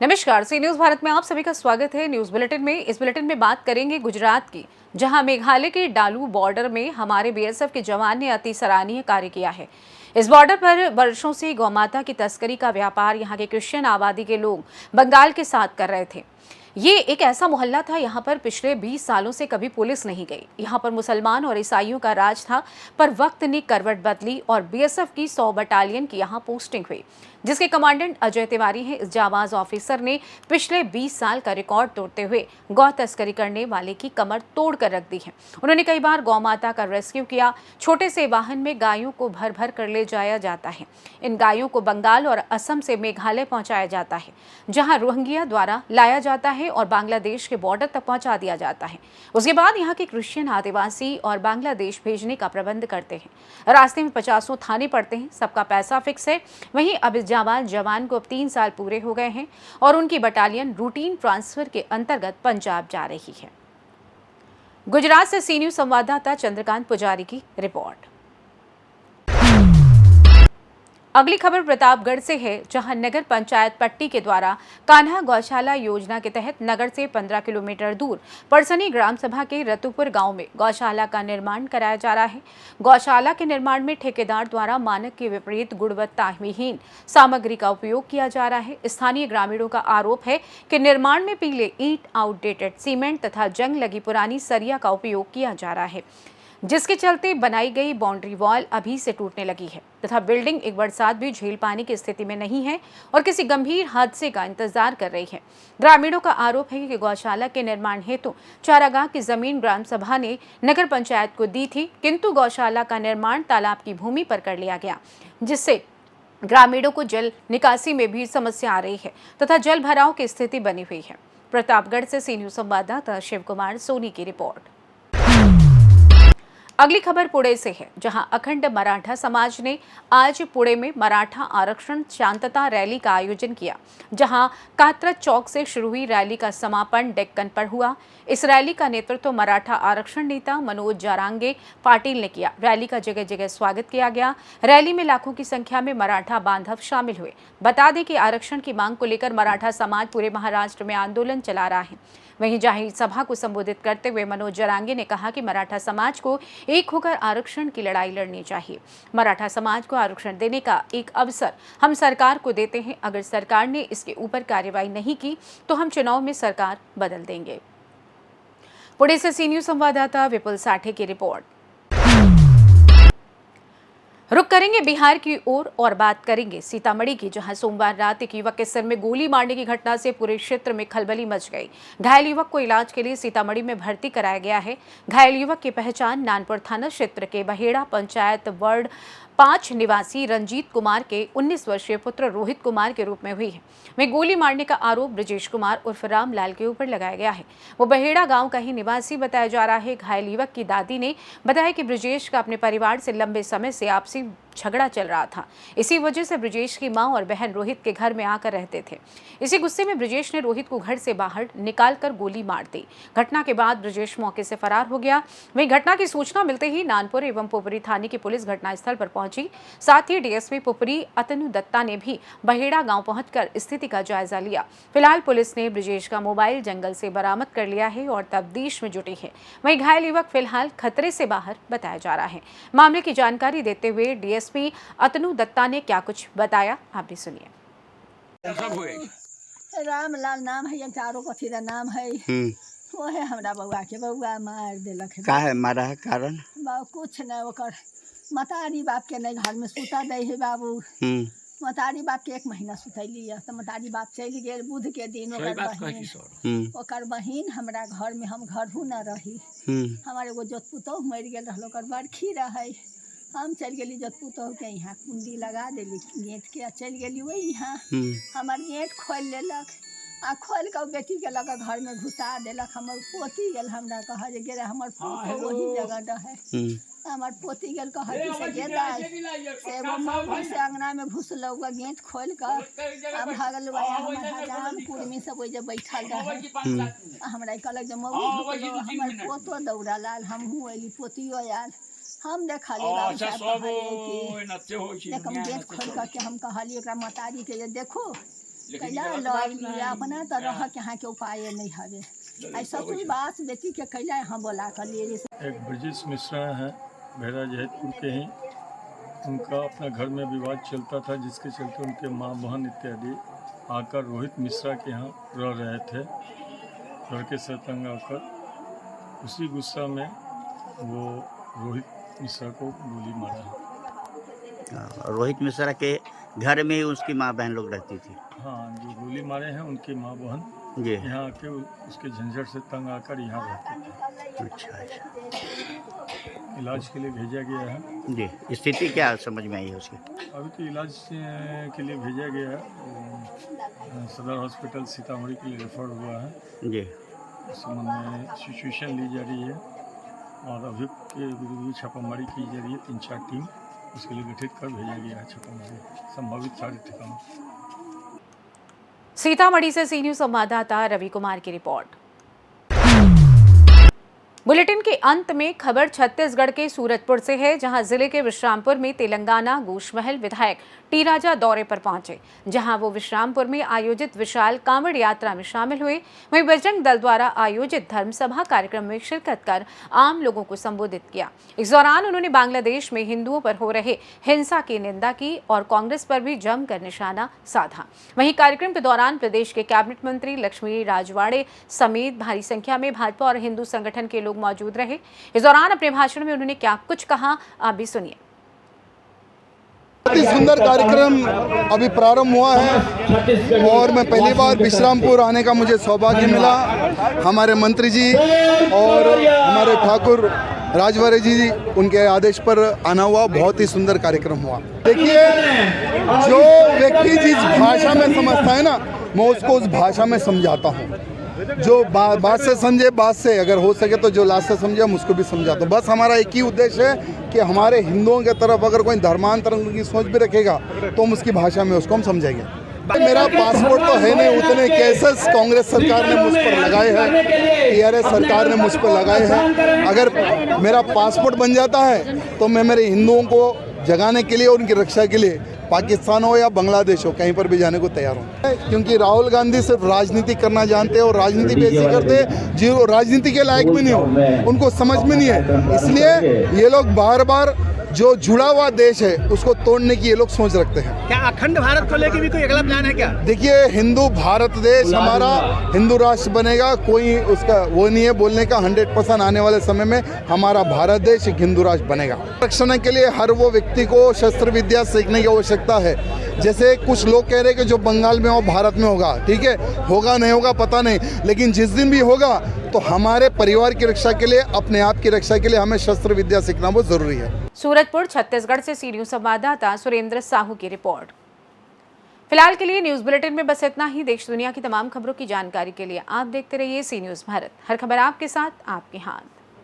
नमस्कार, सी न्यूज भारत में आप सभी का स्वागत है। न्यूज बुलेटिन में इस बुलेटिन में बात करेंगे गुजरात की, जहां मेघालय के डालू बॉर्डर में हमारे बीएसएफ के जवान ने अति सराहनीय कार्य किया है। इस बॉर्डर पर वर्षों से गौमाता की तस्करी का व्यापार यहां के क्रिश्चियन आबादी के लोग बंगाल के साथ कर रहे थे। ये एक ऐसा मोहल्ला था, यहाँ पर पिछले 20 सालों से कभी पुलिस नहीं गई। यहाँ पर मुसलमान और ईसाइयों का राज था, पर वक्त ने करवट बदली और बीएसएफ की 100 बटालियन की यहाँ पोस्टिंग हुई, जिसके कमांडेंट अजय तिवारी हैं। इस जाबाज ऑफिसर ने पिछले 20 साल का रिकॉर्ड तोड़ते हुए गौ तस्करी करने वाले की कमर तोड़ कर रख दी है। उन्होंने कई बार गौ माता का रेस्क्यू किया। छोटे से वाहन में गायों को भर भर कर ले जाया जाता है। इन गायों को बंगाल और असम से मेघालय पहुंचाया जाता है, जहां रोहिंग्या द्वारा लाया जाता है और बांग्लादेश के बॉर्डर तक पहुंचा दिया जाता है। उसके बाद यहाँ के क्रिश्चियन आदिवासी और बांग्लादेश भेजने का प्रबंध करते हैं। रास्ते में 50 थाने पड़ते हैं, सबका पैसा फिक्स है। वहीं अब इस जाबाज जवान को अब 3 साल पूरे हो गए हैं और उनकी बटालियन रूटीन ट्रांसफर के अंतर्गत पंजाब जा रही है। गुजरात से सी न्यूज संवाददाता चंद्रकांत पुजारी की रिपोर्ट। अगली खबर प्रतापगढ़ से है, जहां नगर पंचायत पट्टी के द्वारा कान्हा गौशाला योजना के तहत नगर से 15 किलोमीटर दूर परसनी ग्राम सभा के रतुपुर गांव में गौशाला का निर्माण कराया जा रहा है। गौशाला के निर्माण में ठेकेदार द्वारा मानक के विपरीत गुणवत्ताहीन सामग्री का उपयोग किया जा रहा है। स्थानीय ग्रामीणों का आरोप है कि निर्माण में पीले ईंट, आउटडेटेड सीमेंट तथा जंग लगी पुरानी सरिया का उपयोग किया जा रहा है, जिसके चलते बनाई गई बाउंड्री वॉल अभी से टूटने लगी है तथा बिल्डिंग एक बरसात भी झेल पाने की स्थिति में नहीं है और किसी गंभीर हादसे का इंतजार कर रही है। ग्रामीणों का आरोप है कि गौशाला के निर्माण हेतु चारागाह की जमीन ग्राम सभा ने नगर पंचायत को दी थी, किंतु गौशाला का निर्माण तालाब की भूमि पर कर लिया गया, जिससे ग्रामीणों को जल निकासी में भी समस्या आ रही है तथा जल भराव की स्थिति बनी हुई है। प्रतापगढ़ से सी न्यूज संवाददाता शिव कुमार सोनी की रिपोर्ट। अगली खबर पुणे से है, जहां अखंड मराठा समाज ने आज पुणे में मराठा आरक्षण शांतता रैली का आयोजन किया, जहां कात्रज चौक से शुरू हुई रैली का समापन डेक्कन पर हुआ। इस रैली का नेतृत्व मराठा आरक्षण नेता मनोज जारांगे पाटिल ने किया। रैली का जगह जगह स्वागत किया गया। रैली में लाखों की संख्या में मराठा बांधव शामिल हुए। बता दें कि आरक्षण की मांग को लेकर मराठा समाज पूरे महाराष्ट्र में आंदोलन चला रहा है। वहीं जाहिर सभा को संबोधित करते हुए मनोज जारांगे ने कहा कि मराठा समाज को एक होकर आरक्षण की लड़ाई लड़नी चाहिए। मराठा समाज को आरक्षण देने का एक अवसर हम सरकार को देते हैं। अगर सरकार ने इसके ऊपर कार्रवाई नहीं की तो हम चुनाव में सरकार बदल देंगे। पुणे से सी न्यूज संवाददाता विपुल साठे की रिपोर्ट। रुक करेंगे बिहार की ओर और बात करेंगे सीतामढ़ी की, जहां सोमवार रात एक युवक के सिर में गोली मारने की घटना से पूरे क्षेत्र में खलबली मच गई। घायल युवक को इलाज के लिए सीतामढ़ी में भर्ती कराया गया है। घायल युवक की पहचान नानपुर थाना क्षेत्र के बहेड़ा पंचायत वार्ड 5 निवासी रंजीत कुमार के 19 वर्षीय पुत्र रोहित कुमार के रूप में हुई है। वहीं गोली मारने का आरोप ब्रजेश कुमार उर्फ रामलाल के ऊपर लगाया गया है। वो बहेड़ा गांव का ही निवासी बताया जा रहा है। घायल युवक की दादी ने बताया कि ब्रजेश का अपने परिवार से लंबे समय से आपसी झगड़ा चल रहा था। इसी वजह से ब्रजेश की मां और बहन रोहित के घर में आकर रहते थे। इसी गुस्से में ब्रजेश ने रोहित को घर से बाहर निकालकर गोली मार दी। घटना के बाद ब्रजेश मौके से फरार हो गया। वहीं घटना की सूचना मिलते ही नानपुर एवं पुपरी थाने की पुलिस घटनास्थल पर पहुंची। साथ ही डीएसपी पुपरी अतनु दत्ता ने भी बहेड़ा गांव पहुंचकर स्थिति का जायजा लिया। फिलहाल पुलिस ने ब्रजेश का मोबाइल जंगल से बरामद कर लिया है और तफ्तीश में जुटी है। वहीं घायल युवक फिलहाल खतरे से बाहर बताया जा रहा है। मामले की जानकारी देते हुए डीएसपी अतनु दत्ता ने क्या कुछ बताया, आप भी सुनिए। रामलाल नाम है, चारों कथी का नाम है। वो है हमरा बउआ के, बउआ मार देलक है। का है मारा है कारण? कुछ नहीं, ओकर मतारी बाप के नहीं घर में सुता दे है बाबू। मतारी बाप के 1 महीना सुतैली है तो मतारी बाप चल गए बुध के दिन। ओकर बहिन हमरा घर में, हम घर हूँ न रही। हमारे एगो जोत पुतोह मर गए रहल, ओकर बरखी रहे। हम चल गली जोत पुतोह के यहाँ कुंडी लगा देली गेट के, चल गली वही यहाँ। हमार गेट खोल लेलक आ खोल के बेटी के लगा घर में घुसा देलक। हमर पोती गेल, हमरा कहा जे गे हमर पोतो वही जगह रहे। हमार पोती गेल कहा से गेदा से वो माँ से अंगना में घुसलो, गेट खोल कर अब भागल वाया। हमर हजाम कुर्मी सब ओइ जे बैठल रहे। हमरा कहलक जे मौगी ढुकलो, हमर पोतो दौड़ा लाल, हमहू अइली, पोतियो आयल। हम देखलिए बाबू साहब कहलिए कि देखम गेट खोल करके हम कहलिए ओकरा मतारी के जे देखो कैला लड़ लिया अपना तो रह के यहाँ के उपाय नहीं हवे ऐसा कुछ बात बेटी के कैला यहाँ बोला कर लिए। एक ब्रजेश मिश्रा हैं भेड़ा जहेदपुर के ही, उनका अपना घर में विवाद चलता था जिसके चलते उनके माँ बहन इत्यादि आकर रोहित मिश्रा के यहाँ रह रहे थे। लड़के से तंग आकर उसी गुस्सा में वो रोहित मिश्रा को गोली मारा। रोहित मिश्रा के घर में ही उसकी माँ बहन लोग रहती थी। हाँ, जो गोली मारे हैं उनकी माँ बहन जी यहाँ आके उसके झंझट से तंग आकर यहाँ रहते थे। अच्छा। इलाज के लिए भेजा गया है। जी, स्थिति क्या समझ में आई है उसकी? अभी तो इलाज के लिए भेजा गया है, सदर हॉस्पिटल सीतामढ़ी के लिए रेफर हुआ है। जी, इस संबंध में सिचुएशन ली जा रही है और अभियुक्त के विरुद्ध भी छापामारी की जा रही है। 3-4 टीम उसके लिए गठित कर भेजा गया है छापामारी संभावित सारे ठिकानों। सीतामढ़ी से सी न्यूज संवाददाता रवि कुमार की रिपोर्ट। बुलेटिन के अंत में खबर छत्तीसगढ़ के सूरजपुर से है, जहां जिले के विश्रामपुर में तेलंगाना गोशमहल विधायक टी राजा दौरे पर पहुंचे, जहां वो विश्रामपुर में आयोजित विशाल कांवड़ यात्रा में शामिल हुए। वहीं बजरंग दल द्वारा आयोजित धर्मसभा कार्यक्रम में शिरकत कर आम लोगों को संबोधित किया। इस दौरान उन्होंने बांग्लादेश में हिंदुओं पर हो रहे हिंसा की निंदा की और कांग्रेस पर भी जमकर निशाना साधा। वहीं कार्यक्रम के दौरान प्रदेश के कैबिनेट मंत्री लक्ष्मी राजवाड़े समेत भारी संख्या में भाजपा और हिंदू संगठन के लोग मौजूद रहे। इस दौरान अपने भाषण में उन्होंने क्या कुछ कहा, आप भी सुनिए। बहुत ही सुंदर कार्यक्रम अभी प्रारंभ हुआ है और मैं पहली बार विश्रामपुर आने का मुझे सौभाग्य मिला। हमारे मंत्री जी और हमारे ठाकुर राजवाड़े जी उनके आदेश पर आना हुआ। बहुत ही सुंदर कार्यक्रम हुआ। देखिए, जो व्यक्ति जिस भाषा में समझता है ना, मैं उसको उस भाषा में समझाता हूँ। जो बात से समझे, बात से अगर हो सके तो जो लास्ट से समझे हम उसको भी समझाते। बस हमारा एक ही उद्देश्य है कि हमारे हिंदुओं के तरफ अगर कोई धर्मांतरण की सोच भी रखेगा तो हम उसकी भाषा में उसको हम समझेंगे। मेरा पासपोर्ट तो है नहीं, उतने केसेस कांग्रेस सरकार ने मुझ पर लगाए हैं, टीआरएस सरकार ने मुझ पर लगाए हैं। अगर मेरा पासपोर्ट बन जाता है तो मैं मेरे हिंदुओं को जगाने के लिए, उनकी रक्षा के लिए पाकिस्तान हो या बांग्लादेश हो, कहीं पर भी जाने को तैयार हूँ। क्योंकि राहुल गांधी सिर्फ राजनीति करना जानते हैं और राजनीति भी ऐसी करते हैं जो राजनीति के लायक भी नहीं हो, उनको समझ में नहीं है। इसलिए ये लोग बार बार जो जुड़ा हुआ देश है उसको तोड़ने की ये लोग सोच रखते हैं। क्या अखंड भारत को लेकर भी कोई अगला प्लान है क्या? देखिए, हिंदू भारत देश हमारा हिंदू राष्ट्र बनेगा, कोई उसका वो नहीं है बोलने का। 100% आने वाले समय में हमारा भारत देश एक हिंदू राष्ट्र बनेगा। रक्षण के लिए हर वो व्यक्ति को शस्त्र विद्या सीखने की आवश्यकता है। जैसे कुछ लोग कह रहे हैं कि जो बंगाल में हो भारत में होगा, ठीक है, होगा नहीं होगा पता नहीं, लेकिन जिस दिन भी होगा तो हमारे परिवार की रक्षा के लिए, अपने आप की रक्षा के लिए हमें शस्त्र विद्या सीखना बहुत जरूरी है। सूरजपुर छत्तीसगढ़ से सी न्यूज संवाददाता सुरेंद्र साहू की रिपोर्ट। फिलहाल के लिए न्यूज बुलेटिन में बस इतना ही। देश दुनिया की तमाम खबरों की जानकारी के लिए आप देखते रहिए सी न्यूज भारत। हर खबर आपके साथ, आपके हाथ।